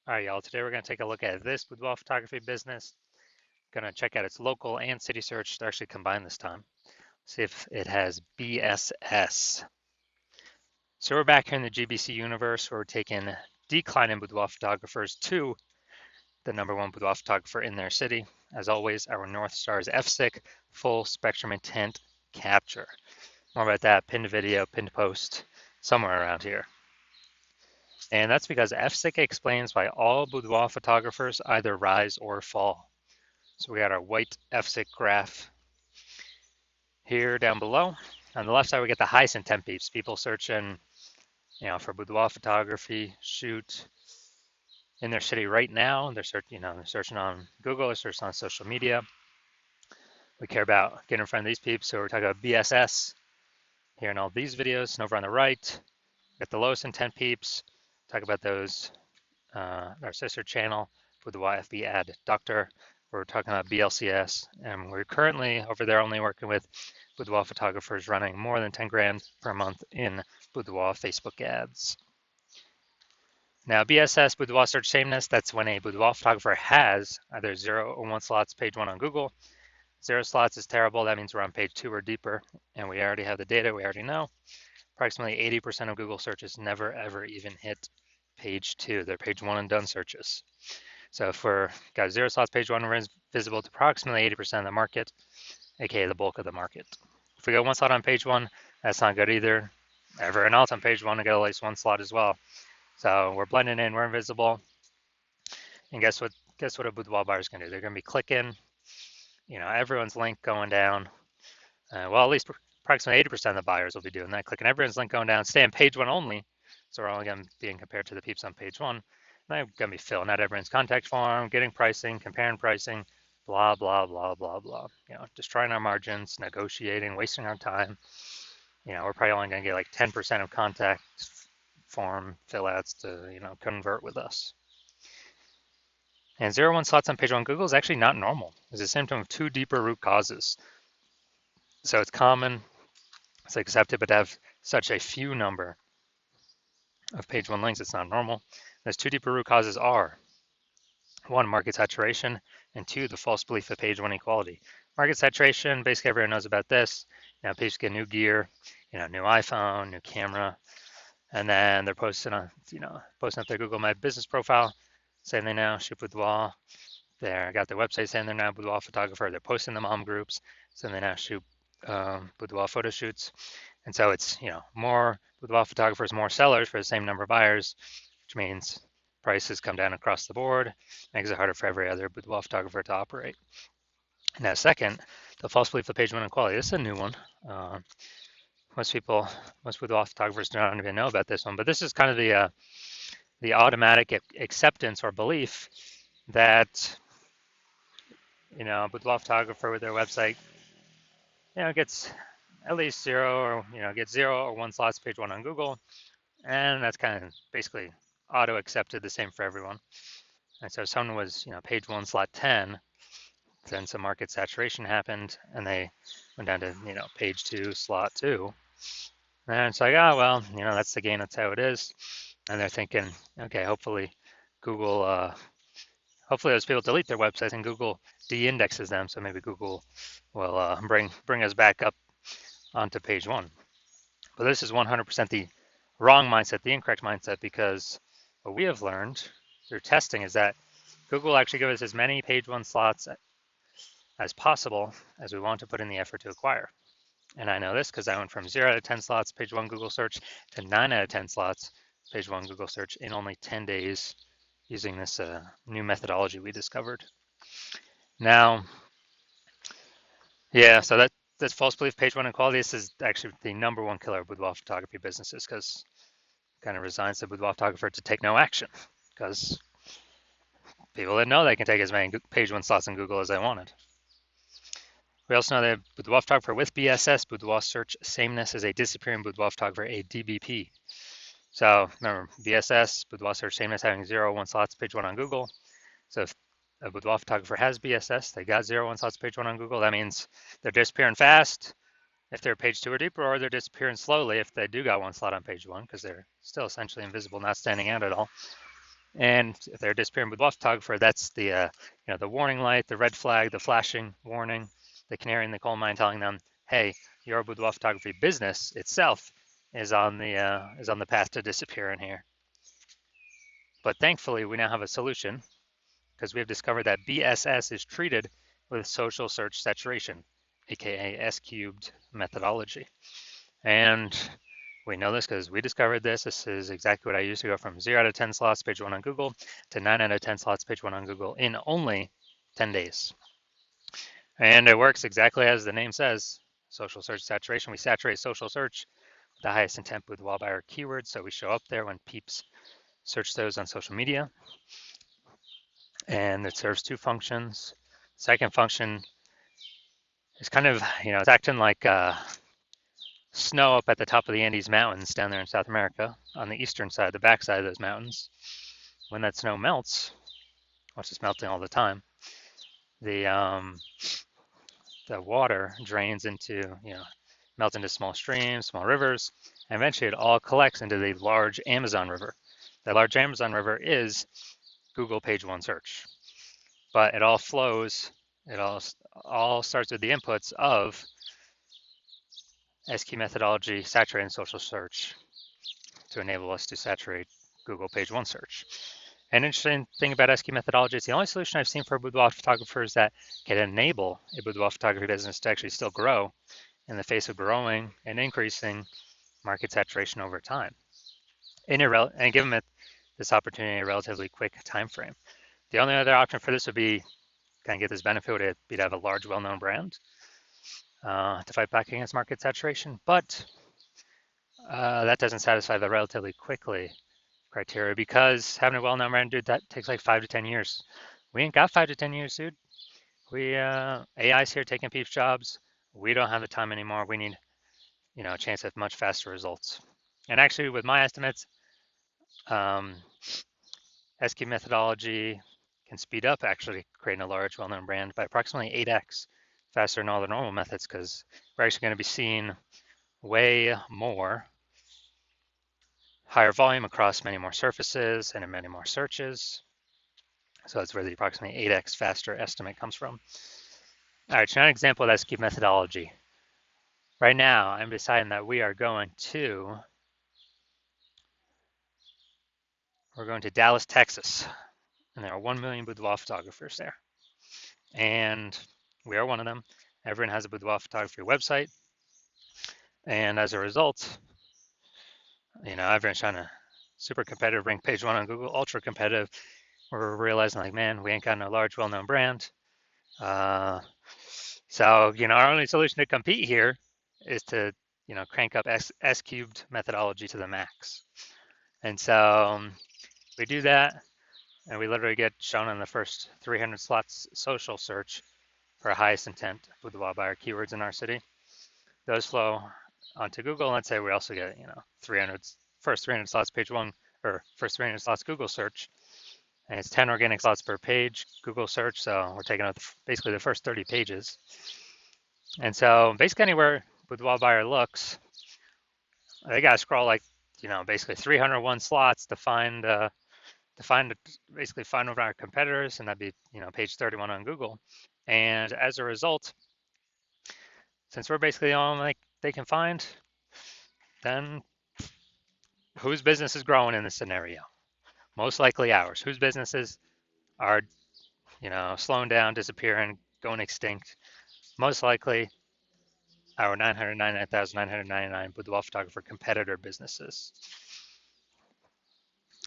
All right, y'all, today we're going to take a look at this boudoir photography business. Going to check out its local and city search. They're actually combined this time. See if it has BSS. So we're back here in the GBC universe where we're taking declining boudoir photographers to the #1 boudoir photographer in their city. As always, our North Star is FSIC, full spectrum intent capture. More about that, pinned video, pinned post, somewhere around here. And that's because FSIC explains why all boudoir photographers either rise or fall. So we got our white FSIC graph here down below. On the left side, we get the highest intent peeps, people searching, for boudoir photography, shoot in their city right now. They're searching on Google, they're searching on social media. We care about getting in front of these peeps, so we're talking about BSS here in all these videos. And over on the right, we got the lowest intent peeps. Talk about those, our sister channel with the YFB ad doctor. We're talking about BLCS, and we're currently over there only working with boudoir photographers running more than 10 grand per month in boudoir Facebook ads. Now, BSS, boudoir search sameness, that's when a boudoir photographer has either 0 or 1 slots page 1 on Google. 0 slots is terrible. That means we're on page 2 or deeper, and we already have the data. We already know. Approximately 80% of Google searches never, ever even hit page 2. They're page 1 and done searches. So if we're got 0 slots page 1, we're visible to approximately 80% of the market, aka the bulk of the market. If we go 1 slot on page 1, that's not good either. Everyone else on page 1 will get at least 1 slot as well. So we're blending in, we're invisible. And guess what? Guess what a boudoir buyer is going to do? They're going to be clicking, everyone's link going down. Well, at least approximately 80% of the buyers will be doing that, clicking everyone's link going down, stay on page 1 only. So we're only going to be compared to the peeps on page 1. And they're going to be filling out everyone's contact form, getting pricing, comparing pricing, blah, blah, blah, blah, blah. Destroying our margins, negotiating, wasting our time. We're probably only going to get like 10% of contact form fill outs to, convert with us. And 0-1 slots on page 1 Google is actually not normal. It's a symptom of 2 deeper root causes. So it's common, it's accepted, but to have such a few number of page 1 links, it's not normal. Those 2 deeper root causes are 1, market saturation, and 2, the false belief of page 1 equality. Market saturation, basically everyone knows about this. People get new gear, new iPhone, new camera, and then they're posting on, posting up their Google My Business profile, saying they now shoot boudoir. They got their website saying they're now boudoir photographer. They're posting the mom groups, saying they now shoot boudoir photo shoots. And so it's, more boudoir photographers, more sellers for the same number of buyers, which means prices come down across the board, makes it harder for every other boudoir photographer to operate. Now, second, the false belief of page 1 equality. This is a new one. Most boudoir photographers don't even know about this one, but this is kind of the automatic acceptance or belief that, a boudoir photographer with their website, gets at least 0 or, gets 0 or 1 slots page 1 on Google. And that's kind of basically auto accepted, the same for everyone. And so if someone was, page 1 slot 10, then some market saturation happened and they went down to, page 2 slot 2. And it's like, oh, well, that's the game, that's how it is. And they're thinking, okay, hopefully Google, hopefully those people delete their websites and Google de-indexes them. So maybe Google will bring us back up onto page 1. But this is 100% the wrong mindset, the incorrect mindset, because what we have learned through testing is that Google will actually give us as many page 1 slots as possible as we want to put in the effort to acquire. And I know this because I went from 0 out of 10 slots page 1 Google search to 9 out of 10 slots page 1 Google search in only 10 days using this new methodology we discovered. Now, yeah, so that's false belief page 1 equality. This is actually the #1 killer of boudoir photography businesses because it kind of resigns the boudoir photographer to take no action because people didn't know they can take as many page 1 slots in Google as they wanted. We also know that boudoir photographer with BSS, boudoir search sameness, is a disappearing boudoir photographer, a DBP. So remember, BSS, boudoir search sameness, having 0, 1 slots page 1 on Google. So if a boudoir photographer has BSS, they got 0, 1 slots page 1 on Google, that means they're disappearing fast if they're page 2 or deeper, or they're disappearing slowly if they do got 1 slot on page 1 because they're still essentially invisible, not standing out at all. And if they're disappearing boudoir photographer, that's the the warning light, the red flag, the flashing warning, the canary in the coal mine telling them, hey, your boudoir photography business itself is on the path to disappearing here. But thankfully, we now have a solution because we have discovered that BSS is treated with social search saturation, aka S cubed methodology. And we know this because we discovered this. This is exactly what I used to go from 0 out of 10 slots, page 1 on Google, to 9 out of 10 slots, page 1 on Google in only 10 days. And it works exactly as the name says, social search saturation. We saturate social search with the highest intent boudoir buyer keywords, so we show up there when peeps search those on social media. And it serves two functions. Second function is kind of, it's acting like snow up at the top of the Andes Mountains down there in South America on the eastern side, the backside of those mountains. When that snow melts, which is melting all the time, the water drains into, melts into small streams, small rivers, and eventually it all collects into the large Amazon River. The large Amazon River is Google page one search, but it all flows, it all starts with the inputs of SQ methodology, saturating social search to enable us to saturate Google page one search. An interesting thing about SQ methodology, it's the only solution I've seen for boudoir photographers that can enable a boudoir photography business to actually still grow in the face of growing and increasing market saturation over time, and give them this opportunity in a relatively quick time frame. The only other option for this would be kind of get this benefit would be to have a large, well-known brand to fight back against market saturation, but that doesn't satisfy the relatively quickly criteria because having a well-known brand, dude, that takes like 5 to 10 years. We ain't got 5 to 10 years, dude. AI's here taking people's jobs. We don't have the time anymore. We need, a chance at much faster results. And actually, with my estimates, SQ methodology can speed up actually creating a large, well-known brand by approximately 8x faster than all the normal methods because we're actually going to be seeing way more higher volume across many more surfaces and in many more searches. So that's where the approximately 8x faster estimate comes from. All right, so now an example of SQ methodology. Right now, I'm deciding that we're going to Dallas, Texas, and there are 1 million boudoir photographers there. And we are one of them. Everyone has a boudoir photography website. And as a result, everyone's trying to super competitive, rank page one on Google, ultra competitive. We're realizing like, man, we ain't got no large, well-known brand. So, our only solution to compete here is to, crank up S cubed methodology to the max. And so we do that, and we literally get shown in the first 300 slots social search for highest intent boudoir buyer keywords in our city. Those flow onto Google. Let's say we also get, first 300 slots page one, or first 300 slots Google search, and it's 10 organic slots per page Google search. So we're taking out basically the first 30 pages. And so basically anywhere boudoir buyer looks, they got to scroll like, basically 301 slots to find basically find over our competitors, and that'd be, page 31 on Google. And as a result, since we're basically the only they can find, then whose business is growing in this scenario? Most likely ours. Whose businesses are, slowing down, disappearing, going extinct? Most likely our 999,999 boudoir photographer competitor businesses.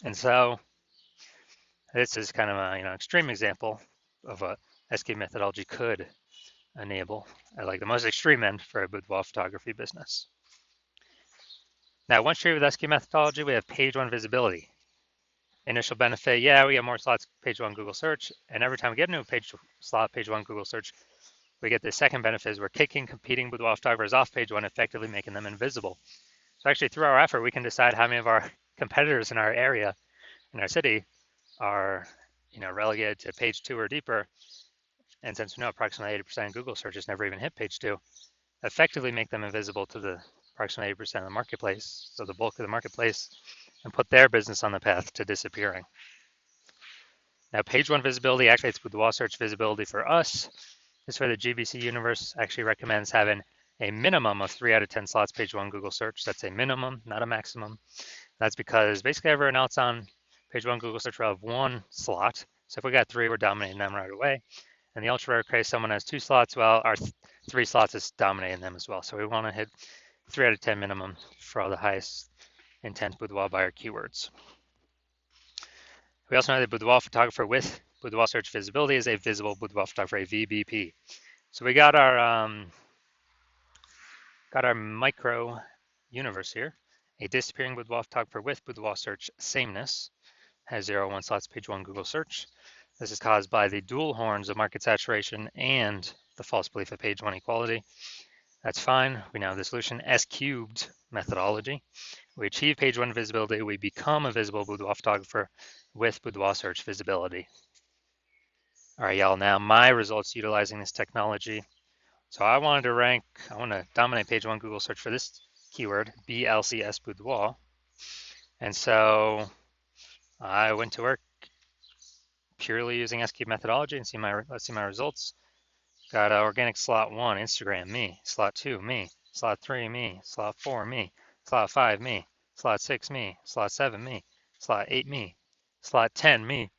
And so this is kind of a, extreme example of what SQ methodology could enable at like the most extreme end for a boudoir photography business. Now, once you're with SQ methodology, we have page one visibility. Initial benefit, yeah, we get more slots page one Google search, and every time we get a new page one Google search, we get the second benefit is we're kicking competing boudoir photographers off page one, effectively making them invisible. So actually through our effort, we can decide how many of our competitors in our area, in our city, are relegated to page two or deeper. And since we know approximately 80% of Google searches never even hit page two, effectively make them invisible to the approximately 80% of the marketplace, so the bulk of the marketplace, and put their business on the path to disappearing. Now, page one visibility activates Boudoir search visibility for us. This is where the GBC universe actually recommends having a minimum of 3 out of 10 slots page one Google search. That's a minimum, not a maximum. That's because basically everyone else on page one Google search will have 1 slot. So if we got 3, we're dominating them right away. And the ultra rare case, someone has 2 slots, well, our 3 slots is dominating them as well. So we want to hit 3 out of 10 minimum for all the highest intent boudoir buyer keywords. We also know that boudoir photographer with boudoir search visibility is a visible boudoir photographer, a VBP. So we got our micro universe here. A disappearing boudoir photographer with boudoir search sameness has 0 slots page one Google search. This is caused by the dual horns of market saturation and the false belief of page one equality. That's fine. We now have the solution S cubed methodology. We achieve page one visibility. We become a visible boudoir photographer with boudoir search visibility. All right, y'all. Now my results utilizing this technology. So I want to dominate page one Google search for this keyword, BLCS boudoir. And so I went to work purely using S-cube methodology and let's see my results. Got organic slot 1, Instagram, me. Slot 2, me. Slot 3, me. Slot 4, me. Slot 5, me. Slot 6, me. Slot 7, me. Slot 8, me. Slot 10, me.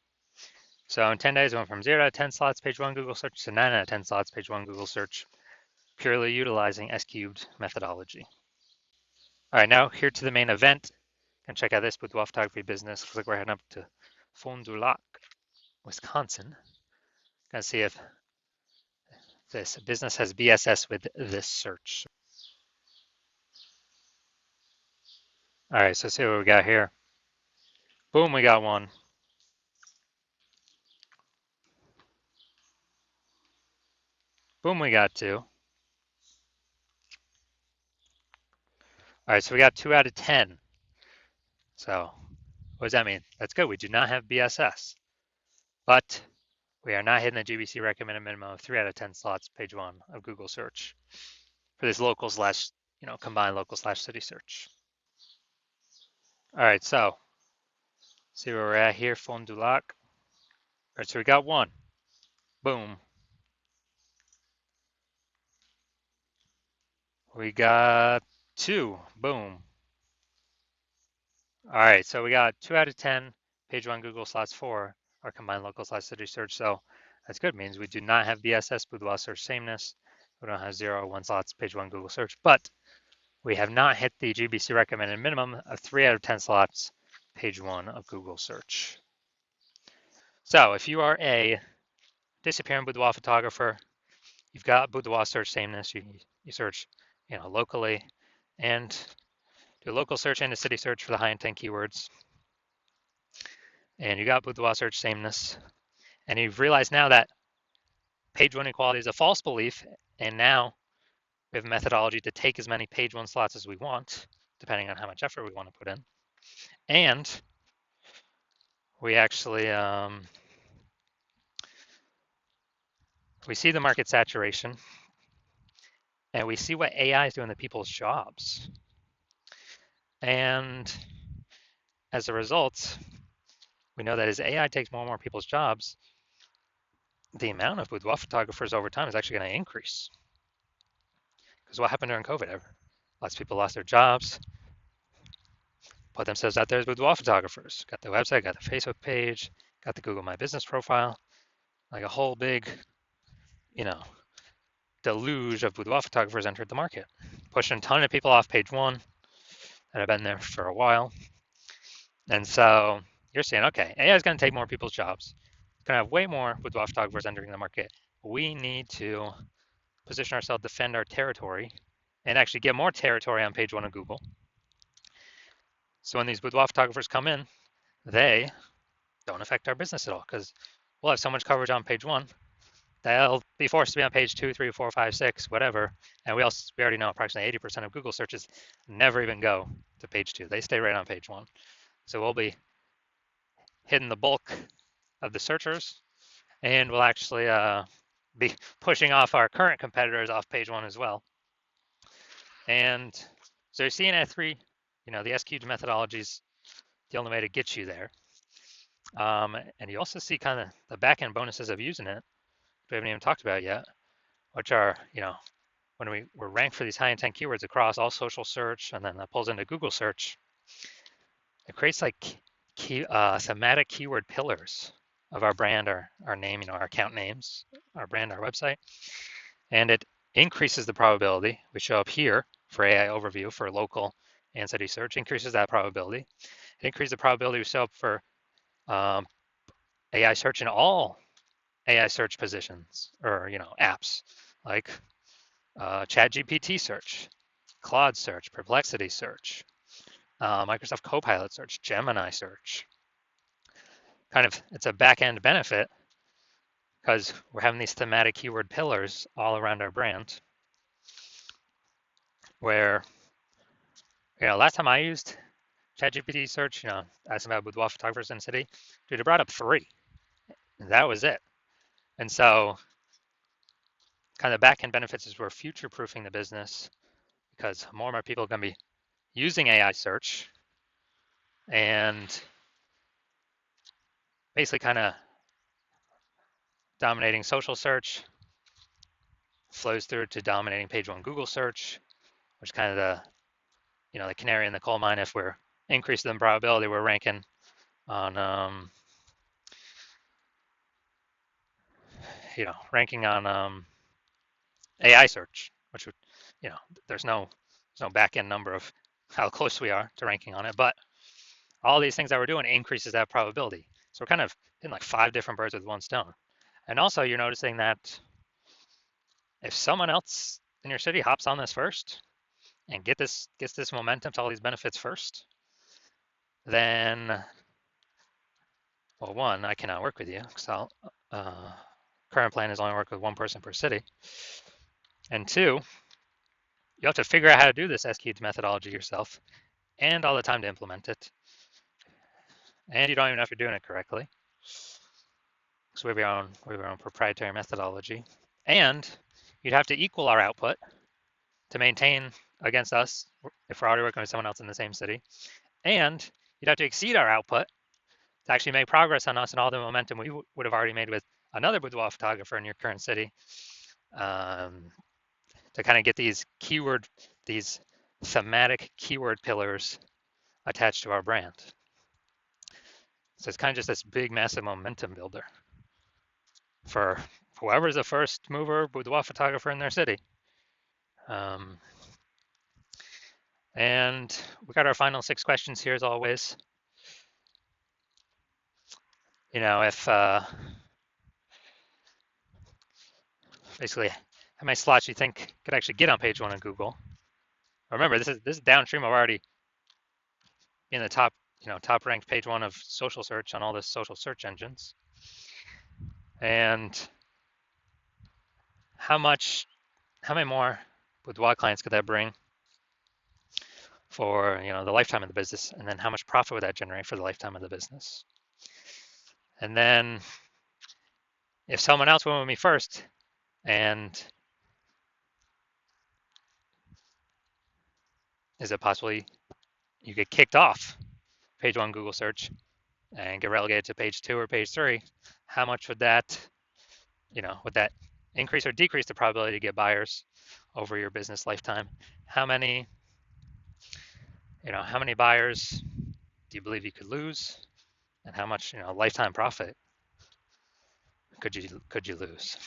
So in 10 days, I went from 0 out of 10 slots page one Google search to 9 out of 10 slots page one Google search, purely utilizing S-cubed methodology. All right, now here to the main event. And check out this boudoir photography business. Looks like we're heading up to Fond du Lac, Wisconsin. Gonna see if this business has BSS with this search. All right, so see what we got here. Boom, we got 1. Boom, we got 2. All right, so we got 2 out of 10. So what does that mean? That's good. We do not have BSS, but we are not hitting the GBC recommended minimum of 3 out of 10 slots, page one of Google search for this local slash, combined local slash city search. All right, so see where we're at here, Fond du Lac. All right, so we got 1. Boom. We got 2. Boom. All right, so we got 2 out of 10, page one Google slots 4, our combined local slash city search. So that's good. It means we do not have BSS, boudoir search sameness. We don't have 0 or 1 slots, page one Google search, but we have not hit the GBC recommended minimum of 3 out of 10 slots, page one of Google search. So if you are a disappearing boudoir photographer, you've got boudoir search sameness, you search, locally, and do a local search and a city search for the high intent keywords. And you got boudoir search sameness. And you've realized now that page one equality is a false belief. And now we have a methodology to take as many page one slots as we want, depending on how much effort we want to put in. And we actually, we see the market saturation and we see what AI is doing to people's jobs. And as a result, we know that as AI takes more and more people's jobs, the amount of boudoir photographers over time is actually going to increase. Because what happened during COVID? Lots of people lost their jobs, put themselves out there as boudoir photographers, got the website, got the Facebook page, got the Google My Business profile, like a whole big, deluge of boudoir photographers entered the market, pushing a ton of people off page one that have been there for a while. And so you're saying, okay, AI is going to take more people's jobs. It's going to have way more boudoir photographers entering the market. We need to position ourselves, defend our territory, and actually get more territory on page one of Google. So when these boudoir photographers come in, they don't affect our business at all because we'll have so much coverage on page one. They'll be forced to be on page 2, 3, 4, 5, 6, whatever. And we already know approximately 80% of Google searches never even go to page 2. They stay right on page 1. So we'll be hitting the bulk of the searchers, and we'll actually be pushing off our current competitors off page 1 as well. And so you're seeing at 3, the S-cubed methodology is the only way to get you there. And you also see kind of the back end bonuses of using it, we haven't even talked about yet, which are, when we're ranked for these high intent keywords across all social search, and then that pulls into Google search, it creates like thematic keyword pillars of our brand, our name, our account names, our brand, our website, and it increases the probability. We show up here for AI overview for local and city search, increases that probability. It increases the probability we show up for um, AI search in all AI search positions or apps like Chat GPT search, Claude search, Perplexity search, Microsoft Copilot search, Gemini search. Kind of, it's a back end benefit because we're having these thematic keyword pillars all around our brand. Where, last time I used ChatGPT search, asking about boudoir photographers in the city, dude, it brought up 3. And that was it. And so, kind of back end benefits is we're future proofing the business because more and more people are going to be using AI search and basically kind of dominating social search, flows through to dominating page 1 Google search, which is kind of the canary in the coal mine. If we're increasing the probability, we're ranking on AI search, which would, there's no back end number of how close we are to ranking on it, but all these things that we're doing increases that probability. So we're kind of hitting like 5 different birds with one stone. And also you're noticing that if someone else in your city hops on this first and gets this momentum to all these benefits first, then, well, one, I cannot work with you because current plan is only work with one person per city. And 2, you have to figure out how to do this SQ'd methodology yourself and all the time to implement it. And you don't even know if you're doing it correctly. So we have our own proprietary methodology. And you'd have to equal our output to maintain against us if we're already working with someone else in the same city. And you'd have to exceed our output to actually make progress on us and all the momentum we would have already made with another boudoir photographer in your current city, to kind of get these thematic keyword pillars attached to our brand. So it's kind of just this big, massive momentum builder for whoever's the first mover boudoir photographer in their city. And we got our final 6 questions here as always. If basically how many slots you think could actually get on page 1 of Google. Remember, this is downstream of already in the top ranked page 1 of social search on all the social search engines. And how many more boudoir clients could that bring for the lifetime of the business, and then how much profit would that generate for the lifetime of the business? And then if someone else went with me first and is it possible you get kicked off page 1 Google search and get relegated to page 2 or page 3? How much would that increase or decrease the probability to get buyers over your business lifetime? How many buyers do you believe you could lose, and how much lifetime profit could you lose?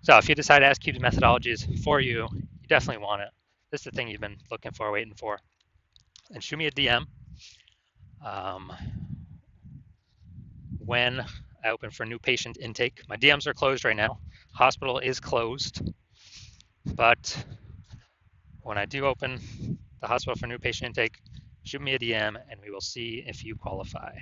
So if you decide SQ'd methodology is for you, you definitely want it. This is the thing you've been looking for, waiting for. And shoot me a DM when I open for new patient intake. My DMs are closed right now. Hospital is closed, but when I do open the hospital for new patient intake, shoot me a DM and we will see if you qualify.